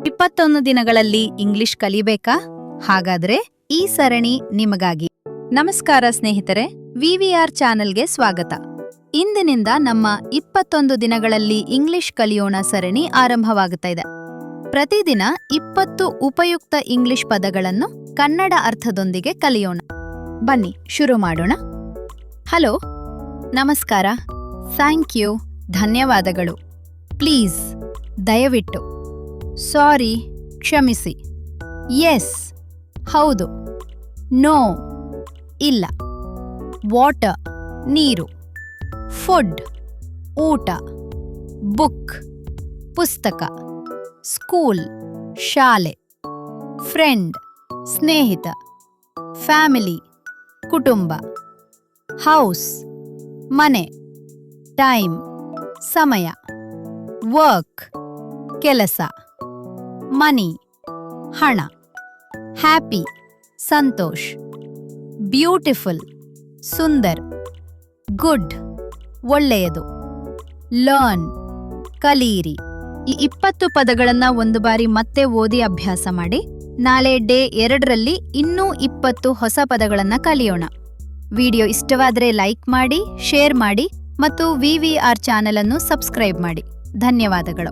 21 ದಿನಗಳಲ್ಲಿ ಇಂಗ್ಲಿಷ್ ಕಲಿಬೇಕಾ? ಹಾಗಾದ್ರೆ ಈ ಸರಣಿ ನಿಮಗಾಗಿ. ನಮಸ್ಕಾರ ಸ್ನೇಹಿತರೆ, ವಿವಿಆರ್ ಚಾನೆಲ್ಗೆ ಸ್ವಾಗತ. ಇಂದಿನಿಂದ ನಮ್ಮ 21 ದಿನಗಳಲ್ಲಿ ಇಂಗ್ಲಿಷ್ ಕಲಿಯೋಣ ಸರಣಿ ಆರಂಭವಾಗುತ್ತಾ ಇದೆ. ಪ್ರತಿದಿನ 20 ಉಪಯುಕ್ತ ಇಂಗ್ಲಿಷ್ ಪದಗಳನ್ನು ಕನ್ನಡ ಅರ್ಥದೊಂದಿಗೆ ಕಲಿಯೋಣ. ಬನ್ನಿ ಶುರು ಮಾಡೋಣ. ಹಲೋ, ನಮಸ್ಕಾರ, ಥ್ಯಾಂಕ್ ಯು, ಧನ್ಯವಾದಗಳು, ಪ್ಲೀಸ್, ದಯವಿಟ್ಟು, ಸಾರಿ, ಕ್ಷಮಿಸಿ, ಎಸ್, ಹೌದು, ನೋ, ಇಲ್ಲ, ವಾಟರ್, ನೀರು, ಫುಡ್, ಊಟ, ಬುಕ್, ಪುಸ್ತಕ, ಸ್ಕೂಲ್, ಶಾಲೆ, ಫ್ರೆಂಡ್, ಸ್ನೇಹಿತ, ಫ್ಯಾಮಿಲಿ, ಕುಟುಂಬ, ಹೌಸ್, ಮನೆ, ಟೈಮ್, ಸಮಯ, ವರ್ಕ್, ಕೆಲಸ, ಮನಿ, ಹಣ, happy, Santosh, beautiful, Sundar, good, ಒಳ್ಳೆಯದು, ಲರ್ನ್, ಕಲಿಯಿರಿ. ಈ 20 ಪದಗಳನ್ನ ಒಂದು ಬಾರಿ ಮತ್ತೆ ಓದಿ ಅಭ್ಯಾಸ ಮಾಡಿ. ನಾಳೆ ಡೇ 2ರಲ್ಲಿ ಇನ್ನೂ 20 ಹೊಸ ಪದಗಳನ್ನ ಕಲಿಯೋಣ. ವಿಡಿಯೋ ಇಷ್ಟವಾದರೆ ಲೈಕ್ ಮಾಡಿ, ಶೇರ್ ಮಾಡಿ ಮತ್ತು ವಿವಿಆರ್ ಚಾನೆಲ್ ಅನ್ನು ಸಬ್ಸ್ಕ್ರೈಬ್ ಮಾಡಿ. ಧನ್ಯವಾದಗಳು.